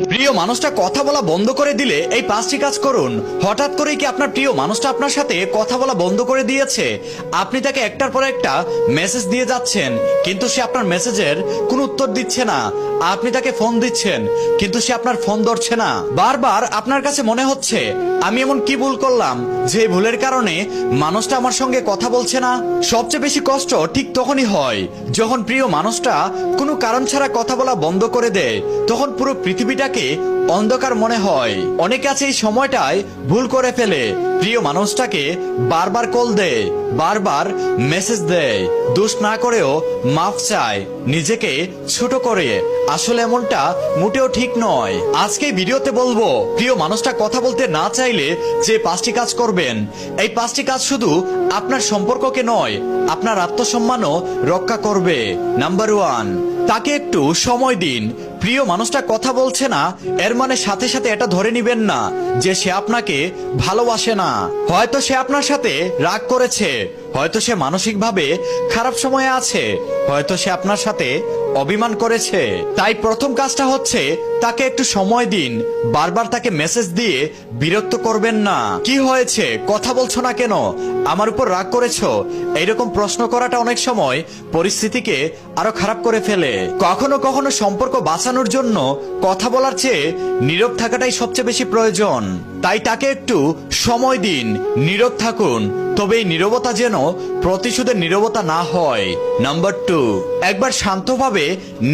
প্রিয় মানুষটা কথা বলা বন্ধ করে দিলে এই 5টি কাজ করুন। হঠাৎ করেই কি আপনার প্রিয় মানুষটা আপনার সাথে কথা বলা বন্ধ করে দিয়েছে? আপনি তাকে একটার পর একটা মেসেজ দিয়ে যাচ্ছেন, কিন্তু সে আপনার মেসেজের কোনো উত্তর দিচ্ছে না। আপনি তাকে ফোন দিচ্ছেন, কিন্তু সে আপনার ফোন ধরছে না। বারবার আপনার কাছে মনে হচ্ছে আমি এমন কি ভুল করলাম যে ভুলের কারণে মানুষটা আমার সঙ্গে কথা বলছে না। সবচেয়ে বেশি কষ্ট ঠিক তখনই হয় যখন প্রিয় মানুষটা কোনো কারণ ছাড়া কথা বলা বন্ধ করে দেয়। তখন পুরো পৃথিবীটাকে অন্ধকার মনে হয়। অনেকে আছে এই সময়টায় ভুল করে ফেলে, প্রিয় মানুষটাকে বারবার কল দেয়, বারবার মেসেজ দেয়, দোষ না করেও মাফ চায়, নিজেকে ছোট করে। আসলে এমনটা মোটেও ঠিক নয়। আজকে ভিডিওতে বলবো প্রিয় মানুষটা কথা বলতে না চাইলে যে 5টি কাজ করবেন। এই 5টি কাজ শুধু আপনার সম্পর্ককে নয়, আপনার আত্মসম্মানও রক্ষা করবে। নাম্বার 1, তাকে একটু সময় দিন। প্রিয় মানুষটা কথা বলছে না এর মানে সাথে সাথে এটা ধরে নিবেন না যে সে আপনাকে ভালোবাসে না। হয়তো সে আপনার সাথে রাগ করেছে, হয়তো সে মানসিকভাবে খারাপ সময়ে আছে, হয়তো সে আপনার সাথে অভিমান করেছে। তাই প্রথম কাজটা হচ্ছে তাকে একটু সময় দিন। বারবার তাকে মেসেজ দিয়ে বিরক্ত করবেন না। কি হয়েছে, কথা বলছো না কেন, আমার উপর রাগ করেছো? এইরকম প্রশ্ন করাটা অনেক সময় পরিস্থিতিকে আরো খারাপ করে ফেলে। কখনো কখনো সম্পর্ক বাঁচানোর জন্য কথা বলার চেয়ে নীরব থাকাটাই সবচেয়ে বেশি প্রয়োজন। তাই তাকে একটু সময় দিন, নীরব থাকুন, তবে এই নীরবতা যেন প্রতিশোধের নীরবতা না হয়। নাম্বার 2, একবার শান্তভাবে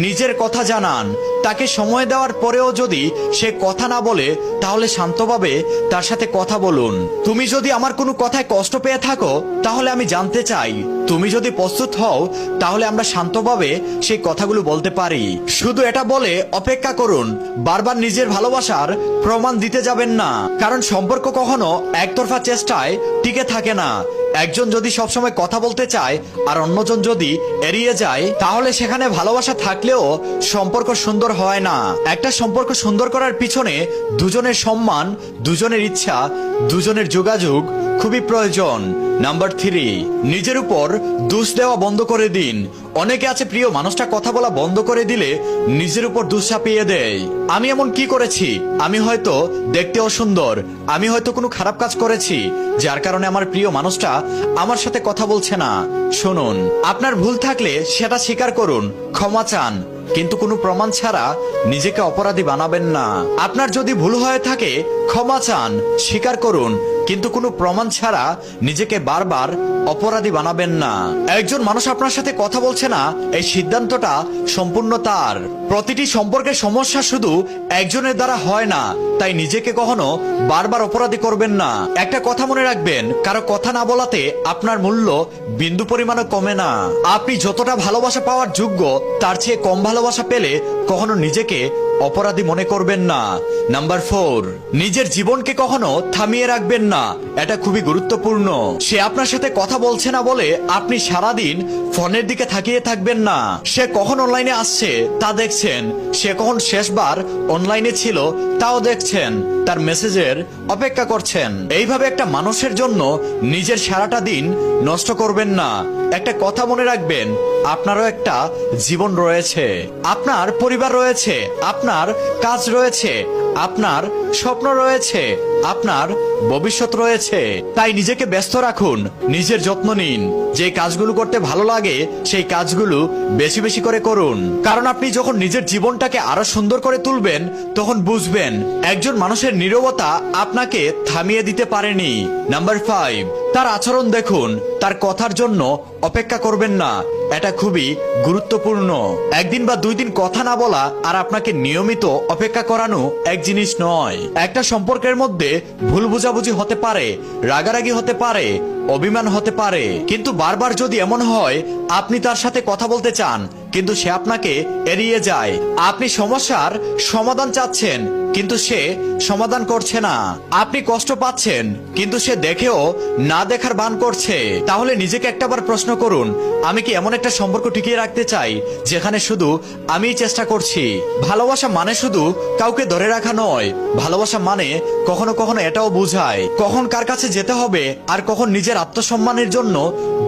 নিজের কথা জানান। তাকে সময় দেওয়ার পরেও যদি সে কথা না বলে, তাহলে শান্তভাবে তার সাথে কথা বলুন। তুমি যদি আমার কোনো কথায় কষ্ট পেয়ে থাকো, তাহলে আমি জানতে চাই। তুমি যদি প্রস্তুত হও, তাহলে আমরা শান্তভাবে সেই কথাগুলো বলতে পারি। শুধু এটা বলে অপেক্ষা করুন। বারবার নিজের ভালোবাসার প্রমাণ দিতে যাবেন না, কারণ সম্পর্ক কখনো একতরফা চেষ্টায় টিকে থাকে না। একজন যদি সবসময় কথা বলতে চায় আর অন্যজন যদি এড়িয়ে যায়, তাহলে সেখানে ভালোবাসা থাকলেও সম্পর্ক সুন্দর হয় না। একটা সম্পর্ক সুন্দর করার পিছনে দুজনের সম্মান, দুজনের ইচ্ছা, দুজনের যোগাযোগ খুবই প্রয়োজন। নাম্বার 3, নিজের উপর দোষ দেওয়া বন্ধ করে দিন। অনেকে আছে প্রিয় মানুষটা কথা বলা বন্ধ করে দিলে নিজের উপর দোষ চাপিয়ে দেয়। আমি এমন কি করেছি, আমি হয়তো দেখতে অসুন্দর, আমি হয়তো কোনো খারাপ কাজ করেছি যার কারণে আমার প্রিয় মানুষটা আমার সাথে কথা বলছে না। শুনুন, আপনার ভুল থাকলে সেটা স্বীকার করুন, ক্ষমা চান, কিন্তু কোনো প্রমাণ ছাড়া নিজেকে অপরাধী বানাবেন না। আপনার যদি ভুল হয়ে থাকে, ক্ষমা চান, স্বীকার করুন, কিন্তু কোনো প্রমাণ ছাড়া নিজেকে বারবার অপরাধী বানাবেন না। একজন মানুষ আপনার সাথে কথা বলছে না, এই সিদ্ধান্তটা সম্পূর্ণ তার। প্রতিটি সম্পর্কের সমস্যা শুধু একজনের দ্বারা হয় না, তাই নিজেকে কখনো বারবার অপরাধী করবেন না। একটা কথা মনে রাখবেন, কারো কথা না বলাতে আপনার মূল্য বিন্দু পরিমাণও কমে না। আপনি যতটা ভালোবাসা পাওয়ার যোগ্য, তার চেয়ে কম ভালোবাসা পেলে কখনো নিজেকে অপরাধী মনে করবেন না। নাম্বার 4, নিজের জীবনকে কখনো থামিয়ে রাখবেন না। এটা খুবই গুরুত্বপূর্ণ। সে আপনার সাথে কথা বলছে না বলে আপনি সারাদিন ফোনের দিকে তাকিয়ে থাকবেন না। সে কখন অনলাইনে আসছে তা দেখছেন, সে কখন শেষবার অনলাইনে ছিল তাও দেখছেন, তার মেসেজের অপেক্ষা করছেন। এইভাবে একটা মানুষের জন্য নিজের সারাটা দিন নষ্ট করবেন না। একটা কথা মনে রাখবেন, আপনারও একটা জীবন রয়েছে, আপনার পরিবার রয়েছে, আপনার কাজ রয়েছে, আপনার স্বপ্ন রয়েছে, আপনার ভবিষ্যৎ রয়েছে। তাই নিজেকে ব্যস্ত রাখুন, নিজের যত্ন নিন। যে কাজগুলো করতে ভালো লাগে সেই কাজগুলো বেশি বেশি করে করুন, কারণ আপনি যখন নিজের জীবনটাকে আরো সুন্দর করে তুলবেন, তখন বুঝবেন একজন মানুষের নীরবতা আপনাকে থামিয়ে দিতে পারেনি। নাম্বার 5, তার আচরণ দেখুন, তার কথার জন্য অপেক্ষা করবেন না। এটা খুবই গুরুত্বপূর্ণ। একদিন বা 2 দিন কথা না বলা আর আপনাকে নিয়মিত অপেক্ষা করানো এক জিনিস নয়। একটা সম্পর্কের মধ্যে ভুল বোঝাবুঝি হতে পারে, রাগারাগি হতে পারে, অভিমান হতে পারে, কিন্তু বারবার যদি এমন হয় আপনি তার সাথে কথা বলতে চান কিন্তু সে আপনাকে এড়িয়ে যায়, আপনি সমস্যার সমাধান চাচ্ছেন কিন্তু সে সমাধান করছে না, আপনি কষ্ট পাচ্ছেন কিন্তু সে দেখেও না দেখার ভান করছে, তাহলে নিজেকে একটাবার প্রশ্ন করুন, আমি কি এমন একটা সম্পর্ক টিকিয়ে রাখতে চাই যেখানে শুধু আমিই চেষ্টা করছি? ভালোবাসা মানে শুধু কাউকে ধরে রাখা নয়, ভালোবাসা মানে কখনো কখনো এটাও বোঝায় কখন কার কাছে যেতে হবে আর কখন নিজের আত্মসম্মানের জন্য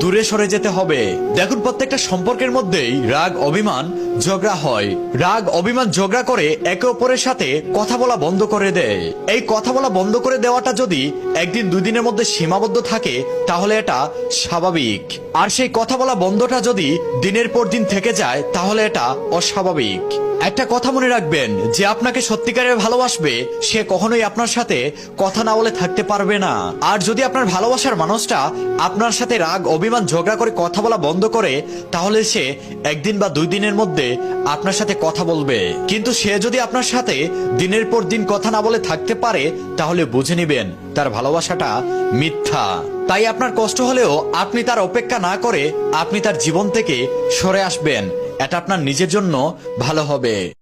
দূরে সরে যেতে হবে। দেখুন, প্রত্যেকটা সম্পর্কের মধ্যেই রাগ, অভিমান ঝগড়া হয়। রাগ অভিমান ঝগড়া করে একে অপরের সাথে কথা বলা বন্ধ করে দেয়। এই কথা বলা বন্ধ করে দেওয়াটা যদি একদিন দুই দিনের মধ্যে সীমাবদ্ধ থাকে তাহলে এটা স্বাভাবিক। আর সেই কথা বলা বন্ধটা যদি দিনের পর দিন থেকে যায় তাহলে এটা অস্বাভাবিক। একটা কথা মনে রাখবেন, যে আপনাকে সত্যিকারের ভালোবাসবে সে কখনোই আপনার সাথে কথা না বলে থাকতে পারবে না। আর যদি আপনার ভালোবাসার মানুষটা আপনার সাথে রাগ অভিমান ঝগড়া করে কথা বলা বন্ধ করে তাহলে সে একদিন বা দুই দিনের মধ্যে আপনার সাথে কথা বলবে। কিন্তু সে যদি আপনার সাথে দিনের পর দিন কথা না বলে থাকতে পারে তাহলে বুঝে নেবেন তার ভালোবাসাটা মিথ্যা। তাই আপনার কষ্ট হলেও আপনি তার অপেক্ষা না করে আপনি তার জীবন থেকে সরে আসবেন। এটা আপনার নিজের জন্য ভালো হবে।